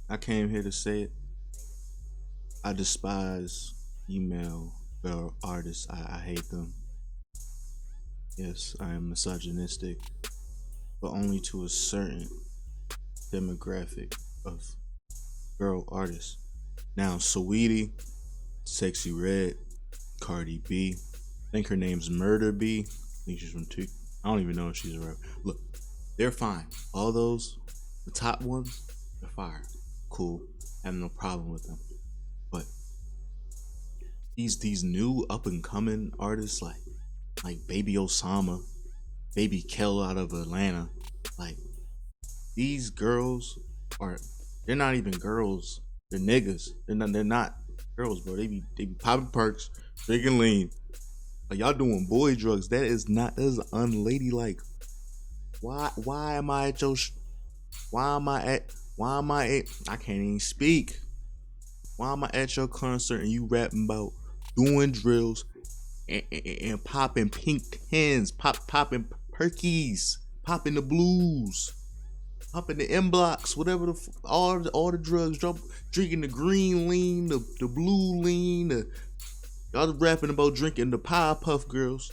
I came here to say it. I despise email artists. I hate them. Yes, I am misogynistic, but only to a certain demographic of girl artists. Now, Saweetie, Sexy Red, Cardi B. I think her name's Murder B. I think she's from T. I don't even know if she's a rapper. Look, they're fine. All those, the top ones, they're fire. Cool. I have no problem with them. But these new up and coming artists like Baby Osama, Baby Kel out of Atlanta, like these girls are they're not even girls. They're niggas. They're not girls, bro. They be popping perks, drinking lean. Like y'all doing boy drugs. That is unladylike. Why am I at your why am I at I can't even speak. Why am I at your concert and you rapping about doing drills and popping pink tens, popping perkies, popping the blues, popping the M blocks, whatever all the drugs, drinking the green lean, the blue lean, y'all rapping about drinking the Powerpuff Girls.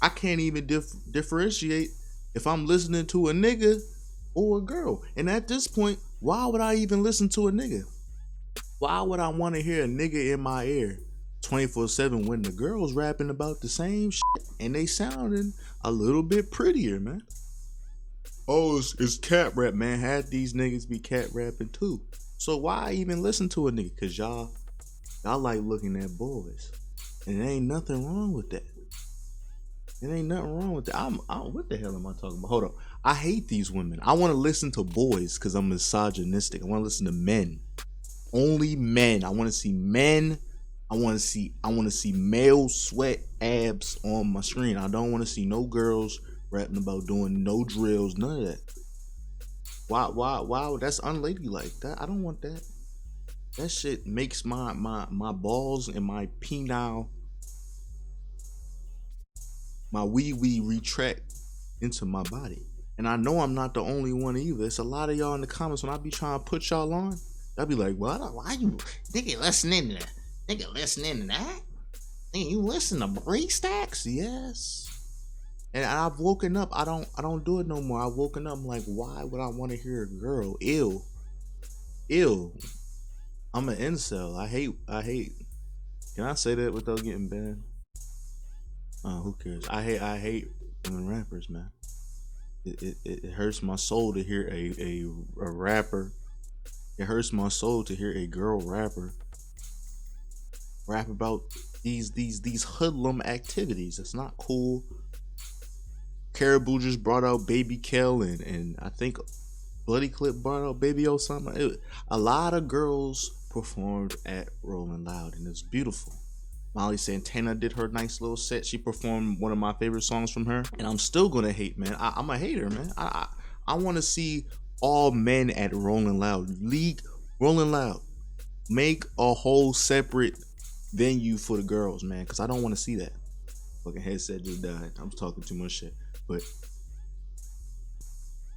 I can't even differentiate if I'm listening to a nigga or a girl. And at this point, why would I even listen to a nigga? Why would I want to hear a nigga in my ear 24/7 when the girls rapping about the same shit and they sounding a little bit prettier, man? Oh, it's cat rap, man. Had these niggas be cat rapping too. So why even listen to a nigga? Cause y'all like looking at boys, and there ain't nothing wrong with that. There ain't nothing wrong with that. What the hell am I talking about? Hold on. I hate these women. I want to listen to boys because I'm misogynistic. I want to listen to men. Only men. I want to see men. I want to see male sweat abs on my screen. I don't want to see no girls rapping about doing no drills, none of that. Why? That's unladylike. That I don't want that. That shit makes my balls and my penile, my wee retract into my body. And I know I'm not the only one either. It's a lot of y'all in the comments when I be trying to put y'all on. I'll be like, well, why you nigga listening to that? Nigga listening to that? Nigga, you listen to break stacks? Yes. And I've woken up. I don't do it no more. I've woken up. I'm like, why would I want to hear a girl? Ew. I'm an incel. I hate. Can I say that without getting banned? Who cares? I hate women rappers, man. It hurts my soul to hear a rapper. It hurts my soul to hear a girl rapper rap about these hoodlum activities. It's not cool. Caribou just brought out Baby Kel and I think Bloody Clip brought out Baby Osama. A lot of girls performed at Rolling Loud and it's beautiful. Molly Santana did her nice little set. She performed one of my favorite songs from her, and I'm still gonna hate, man. I'm a hater, man. I want to see all men at Rolling Loud. Rolling Loud. Make a whole separate venue for the girls, man, because I don't want to see that. Fucking headset just died. I'm talking too much shit, but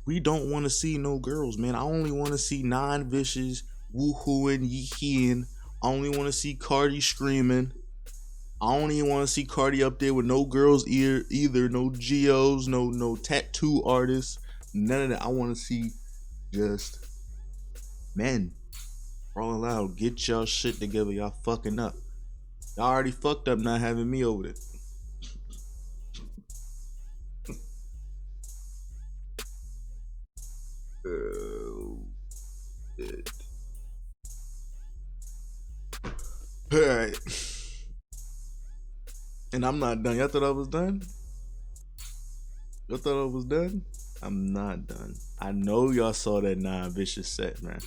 we don't want to see no girls, man. I only want to see non-vicious woohooing, yee-heeing. I only want to see Cardi screaming. I don't even want to see Cardi up there with no girls either, no geos, no tattoo artists, none of that. I want to see just men. Rolling Loud, get y'all shit together. Y'all fucking up. Y'all already fucked up not having me over there. Oh, shit. All right. And I'm not done. Y'all thought I was done? Y'all thought I was done? I'm not done. I know y'all saw that non-vicious set, man.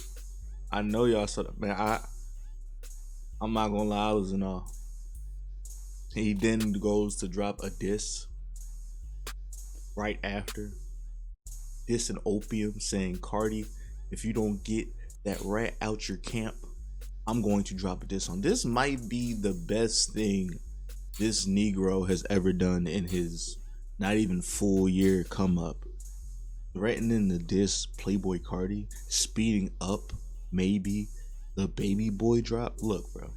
I know y'all saw that, man. I'm not gonna lie, I was in awe. He then goes to drop a diss right after. Diss and Opium saying, Cardi, if you don't get that rat out your camp, I'm going to drop a diss on. This might be the best thing this Negro has ever done in his not even full year come up. Threatening to diss Playboy Cardi, speeding up maybe the baby boy drop. Look, bro.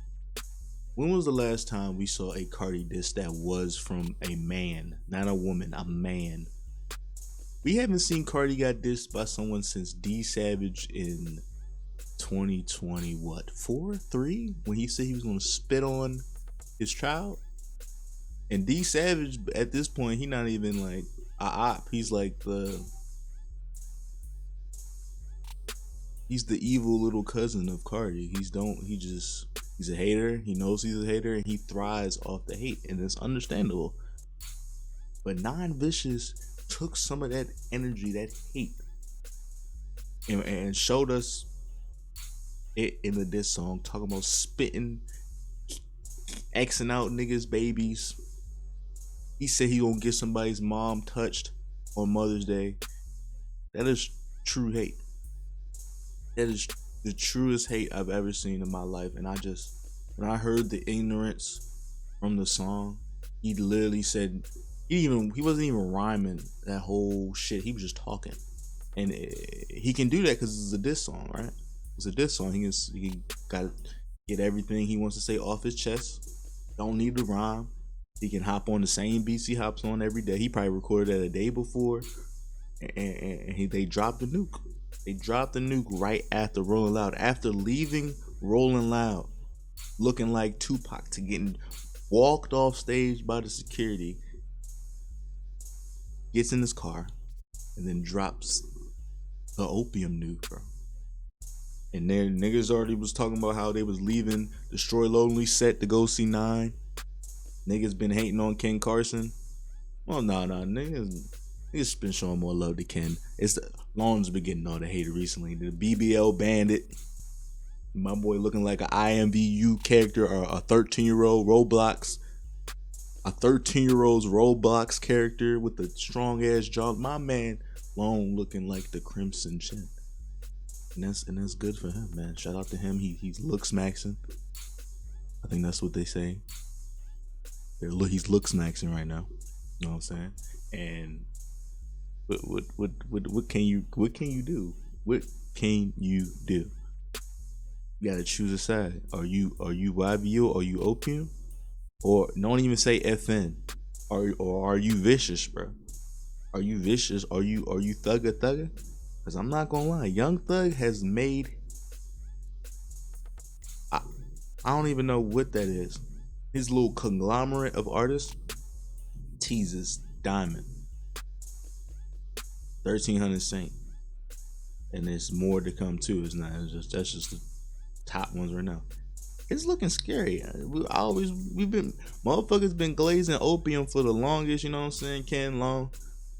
When was the last time we saw a Cardi diss that was from a man, not a woman, a man? We haven't seen Cardi got dissed by someone since D Savage in 2020, what, 4, 3? When he said he was gonna spit on his child. And D Savage at this point, he not even like a op. He's like he's the evil little cousin of Cardi. He's a hater. He knows he's a hater and he thrives off the hate, and it's understandable. But Non-Vicious took some of that energy, that hate, and showed us it in the diss song, talking about spitting, Xing out niggas' babies. He said he gonna get somebody's mom touched on Mother's Day. That is true hate. That is the truest hate I've ever seen in my life. And when I heard the ignorance from the song, he literally said, he wasn't even rhyming that whole shit. He was just talking. And he can do that because it's a diss song, right? It's a diss song. He got to get everything he wants to say off his chest. Don't need to rhyme. He can hop on the same beats he hops on every day. He probably recorded that a day before. And they dropped the nuke. They dropped the nuke right after Rolling Loud. After leaving Rolling Loud, looking like Tupac, to getting walked off stage by the security, gets in his car, and then drops the Opium nuke, bro. And then niggas already was talking about how they was leaving Destroy Lonely set to go see 9. Niggas been hating on Ken Carson. Well, nah, niggas been showing more love to Ken. It's Lawrence been getting all the hate recently. The BBL Bandit, my boy looking like an IMVU character or a 13-year-old Roblox. A 13-year-old's Roblox character with a strong ass jaw. My man Lone looking like the Crimson Chin. And that's good for him, man. Shout out to him. He's looks maxing. I think that's what they say. He's looks maxing right now. You know what I'm saying? And what can you do? What can you do? You gotta choose a side. Are you YBO? Or are you Opium? Or don't even say FN. Or are you vicious, bro? Are you vicious? Are you thugger? Because I'm not gonna lie, Young Thug has made, I don't even know what that is. His little conglomerate of artists teases Diamond, 1300 Saint, and there's more to come too. That's just the top ones right now. It's looking scary. Motherfuckers been glazing Opium for the longest, you know what I'm saying? Ken Long,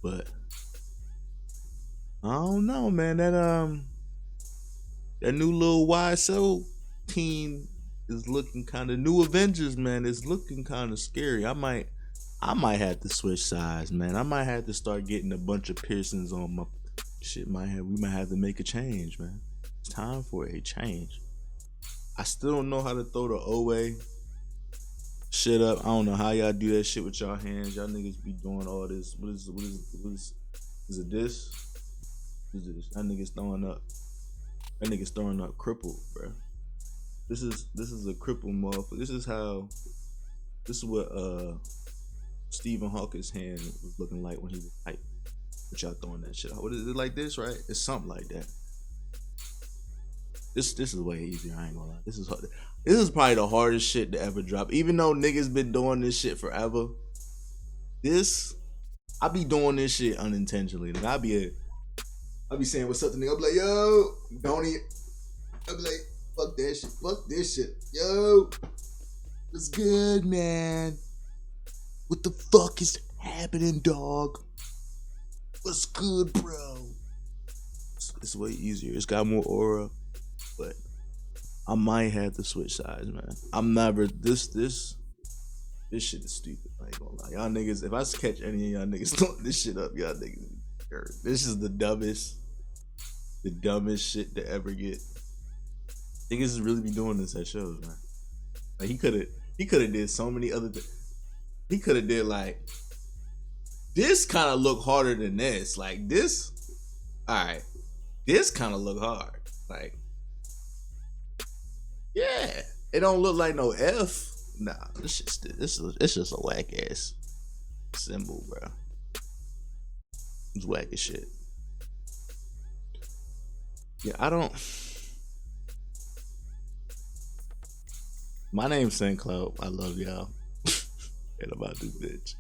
but I don't know, man. That new little YSL team is looking kind of, New Avengers, man. It's looking kind of scary. I might have to switch sides, man. I might have to start getting a bunch of piercings on my shit. We might have to make a change, man. It's time for a change. I still don't know how to throw the OA shit up. I don't know how y'all do that shit with y'all hands. Y'all niggas be doing all this. What is it this? That nigga's throwing up. That nigga's throwing up crippled, bro. This is a crippled motherfucker. This is what Stephen Hawking's hand was looking like when he was hype. But y'all throwing that shit out. What is it, like this, right? It's something like that. This is way easier, I ain't gonna lie. This is hard. This is probably the hardest shit to ever drop. Even though niggas been doing this shit forever, I be doing this shit unintentionally. Like I be saying what's up to nigga. I be like, yo, don't eat. I be like, fuck that shit. Fuck this shit. Yo, what's good, man? What the fuck is happening, dog? What's good, bro? It's way easier. It's got more aura. But I might have to switch sides, man. I'm never this shit is stupid. I ain't gonna lie. Y'all niggas, if I catch any of y'all niggas throwing this shit up, y'all niggas be scared. This is the dumbest shit to ever get. Niggas is really be doing this at shows, man. Like he could have did so many other things. He could have did like this kind of look harder than this. Like this, all right. This kind of look hard. Like It don't look like no F. Nah, it's just a whack ass symbol, bro. It's whack as shit. Yeah, I don't. My name's St. Cloud. I love y'all. And I'm about to do bitch.